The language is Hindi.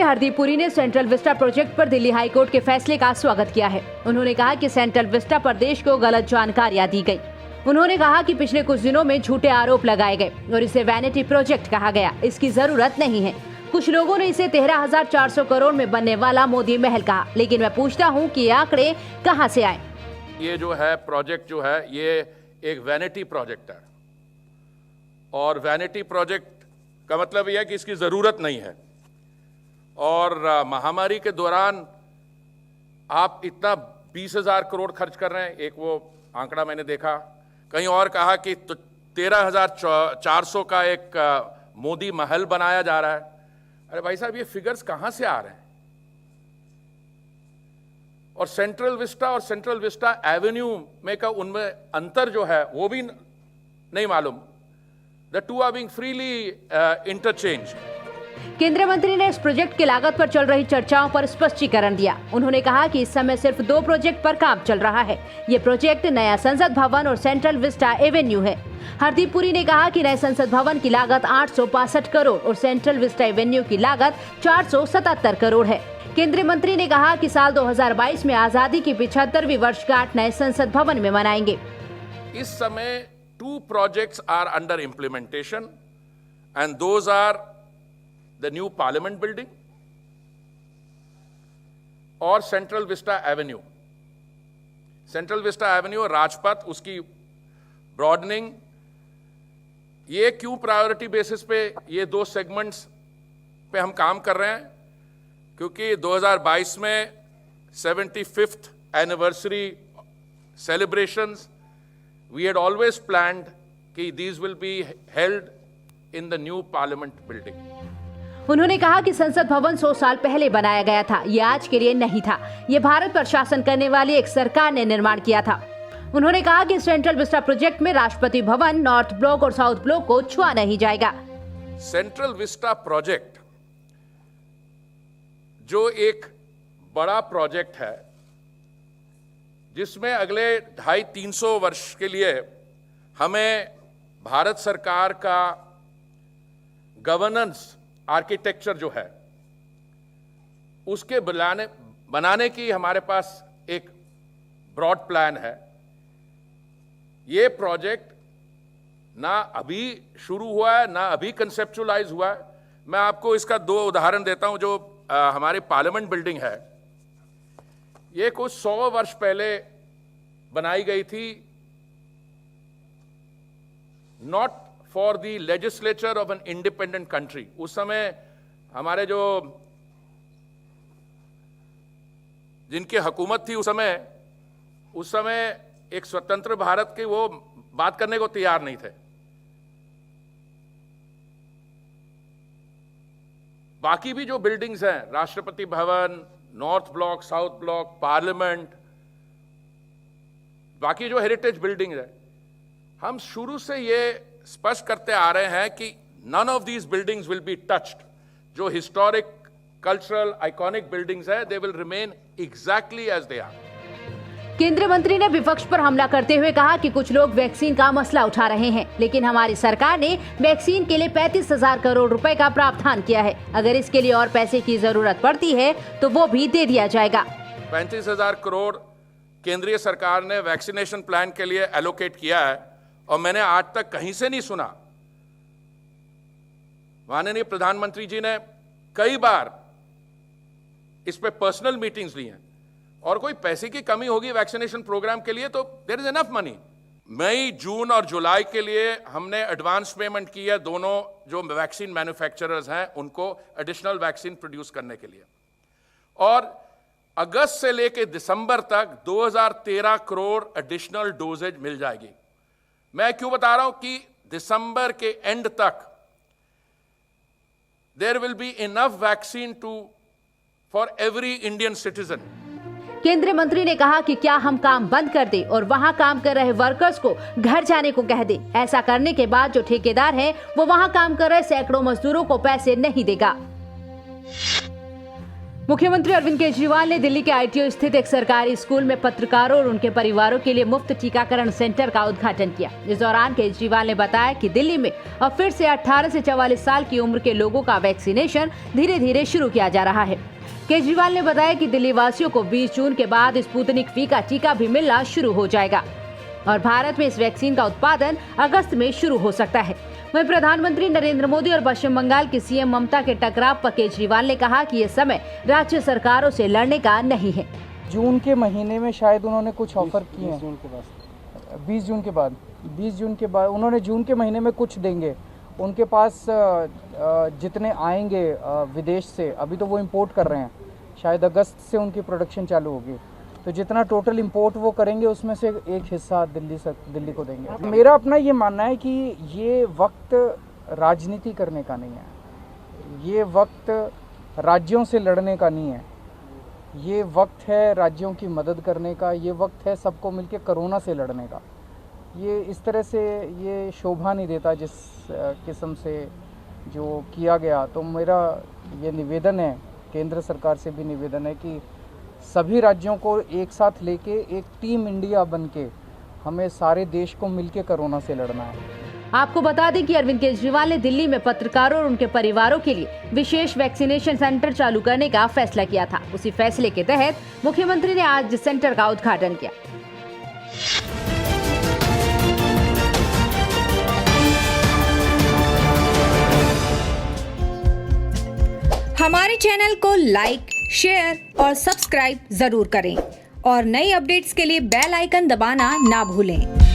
हरदीप पुरी ने सेंट्रल विस्टा प्रोजेक्ट पर दिल्ली हाईकोर्ट के फैसले का स्वागत किया है। उन्होंने कहा कि सेंट्रल विस्टा पर देश को गलत जानकारियां दी गई। उन्होंने कहा कि पिछले कुछ दिनों में झूठे आरोप लगाए गए और इसे वैनिटी प्रोजेक्ट कहा गया। इसकी जरूरत नहीं है। कुछ लोगों ने इसे 13,400 करोड़ में बनने वाला मोदी महल कहा, लेकिन मैं पूछता हूँ कि ये आंकड़े कहाँ से आए। ये जो है प्रोजेक्ट जो है ये एक वैनिटी प्रोजेक्ट है और वैनिटी प्रोजेक्ट का मतलब यह है कि इसकी जरूरत नहीं है। और महामारी के दौरान आप इतना 20,000 करोड़ खर्च कर रहे हैं। एक वो आंकड़ा मैंने देखा, कहीं और कहा कि 13,400 का एक मोदी महल बनाया जा रहा है। अरे भाई साहब, ये फिगर्स कहां से आ रहे हैं? और सेंट्रल विस्टा और सेंट्रल विस्टा एवेन्यू में का उनमें अंतर जो है वो भी नहीं मालूम। The two are being freely interchange. केंद्रीय मंत्री ने इस प्रोजेक्ट की लागत पर चल रही चर्चाओं पर स्पष्टीकरण दिया। उन्होंने कहा कि इस समय सिर्फ 2 प्रोजेक्ट पर काम चल रहा है। ये प्रोजेक्ट नया संसद भवन और सेंट्रल विस्टा एवेन्यू है। हरदीप पुरी ने कहा कि नए संसद भवन की लागत 865 करोड़ और सेंट्रल विस्टा एवेन्यू की लागत 477 करोड़ है। केंद्रीय मंत्री ने कहा कि साल 2022 में आजादी की 75वीं वर्षगांठ नए संसद भवन में मनाएंगे। इस समय 2 projects are under implementation and those are the new parliament building और central Vista Avenue. Central Vista Avenue और राजपथ, उसकी ब्रॉडनिंग, ये क्यों प्रायोरिटी बेसिस पे ये 2 सेगमेंट्स पे हम काम कर रहे हैं? क्योंकि 2022 में 75th anniversary celebrations, we had always planned कि these will be held in the new parliament building। उन्होंने कहा कि संसद भवन 100 साल पहले बनाया गया था। ये आज के लिए नहीं था। ये भारत पर शासन करने वाली एक सरकार ने निर्माण किया था। उन्होंने कहा कि सेंट्रल विस्टा प्रोजेक्ट में राष्ट्रपति भवन, नॉर्थ ब्लॉक और साउथ ब्लॉक को छुआ नहीं जाएगा। सेंट्रल विस्टा प्रोजेक्ट जो एक बड़ा प्रोजेक्ट है जिसमें अगले 250-300 वर्ष के लिए हमें भारत सरकार का गवर्नेंस आर्किटेक्चर जो है उसके बनाने की हमारे पास एक ब्रॉड प्लान है। ये प्रोजेक्ट ना अभी शुरू हुआ है, ना अभी कंसेप्चुअलाइज हुआ है। मैं आपको इसका 2 उदाहरण देता हूं। जो हमारी पार्लियामेंट बिल्डिंग है, ये कुछ 100 वर्ष पहले बनाई गई थी, not for the legislature of an independent country. उस समय हमारे जो जिनकी हुकूमत थी उस समय एक स्वतंत्र भारत के वो बात करने को तैयार नहीं थे। बाकी भी जो बिल्डिंग्स हैं, Rashtrapati Bhavan, north block, south block, parliament, बाकी जो हेरिटेज बिल्डिंग है, हम शुरू से ये स्पष्ट करते आ रहे हैं कि none of these buildings will be touched. जो हिस्टोरिक, कल्चरल, आइकॉनिक बिल्डिंग्स है, they will remain exactly as they are. केंद्रीय मंत्री ने विपक्ष पर हमला करते हुए कहा कि कुछ लोग वैक्सीन का मसला उठा रहे हैं, लेकिन हमारी सरकार ने वैक्सीन के लिए 35,000 करोड़ रुपए का प्रावधान किया है। अगर इसके लिए और पैसे की जरूरत पड़ती है तो वो भी दे दिया जाएगा। 35,000 करोड़ केंद्रीय सरकार ने वैक्सीनेशन प्लान के लिए एलोकेट किया है और मैंने आज तक कहीं से नहीं सुना। माननीय प्रधानमंत्री जी ने कई बार इस पे पर्सनल मीटिंग्स ली हैं और कोई पैसे की कमी होगी वैक्सीनेशन प्रोग्राम के लिए तो देयर इज एनफ मनी। मई, जून और जुलाई के लिए हमने एडवांस पेमेंट की है दोनों जो वैक्सीन मैन्युफैक्चरर्स हैं उनको एडिशनल वैक्सीन प्रोड्यूस करने के लिए। और अगस्त से लेकर दिसंबर तक 2013 करोड़ एडिशनल डोजेज मिल जाएगी। मैं क्यों बता रहा हूं कि दिसंबर के एंड तक there will be enough vaccine for every Indian citizen. केंद्रीय मंत्री ने कहा कि क्या हम काम बंद कर दें और वहां काम कर रहे वर्कर्स को घर जाने को कह दें? ऐसा करने के बाद जो ठेकेदार है वो वहां काम कर रहे सैकड़ों मजदूरों को पैसे नहीं देगा। मुख्यमंत्री अरविंद केजरीवाल ने दिल्ली के ITO स्थित एक सरकारी स्कूल में पत्रकारों और उनके परिवारों के लिए मुफ्त टीकाकरण सेंटर का उद्घाटन किया। इस दौरान केजरीवाल ने बताया कि दिल्ली में अब फिर से 18 से 44 साल की उम्र के लोगों का वैक्सीनेशन धीरे धीरे शुरू किया जा रहा है। केजरीवाल ने बताया कि दिल्ली वासियों को 20 जून के बाद स्पुतनिक V का टीका भी मिलना शुरू हो जाएगा और भारत में इस वैक्सीन का उत्पादन अगस्त में शुरू हो सकता है। वहीं प्रधानमंत्री नरेंद्र मोदी और पश्चिम बंगाल की CM ममता के टकराव पर केजरीवाल ने कहा कि ये समय राज्य सरकारों से लड़ने का नहीं है। जून के महीने में शायद उन्होंने कुछ ऑफर किए हैं। 20 जून के बाद उन्होंने जून के महीने में कुछ देंगे। उनके पास जितने आएंगे विदेश से, अभी तो वो इंपोर्ट कर रहे हैं, शायद अगस्त से उनकी प्रोडक्शन चालू होगी, तो जितना टोटल इंपोर्ट वो करेंगे उसमें से एक हिस्सा दिल्ली को देंगे। मेरा अपना ये मानना है कि ये वक्त राजनीति करने का नहीं है, ये वक्त राज्यों से लड़ने का नहीं है, ये वक्त है राज्यों की मदद करने का, ये वक्त है सबको मिलके कोरोना से लड़ने का। ये इस तरह से ये शोभा नहीं देता जिस किस्म से जो किया गया। तो मेरा ये निवेदन है, केंद्र सरकार से भी निवेदन है कि सभी राज्यों को एक साथ लेके एक टीम इंडिया बनके हमें सारे देश को मिलके कोरोना से लड़ना है। आपको बता दें कि अरविंद केजरीवाल ने दिल्ली में पत्रकारों और उनके परिवारों के लिए विशेष वैक्सीनेशन सेंटर चालू करने का फैसला किया था। उसी फैसले के तहत मुख्यमंत्री ने आज सेंटर का उद्घाटन किया। हमारे चैनल को लाइक, शेयर और सब्सक्राइब जरूर करें और नई अपडेट्स के लिए बेल आइकन दबाना ना भूलें।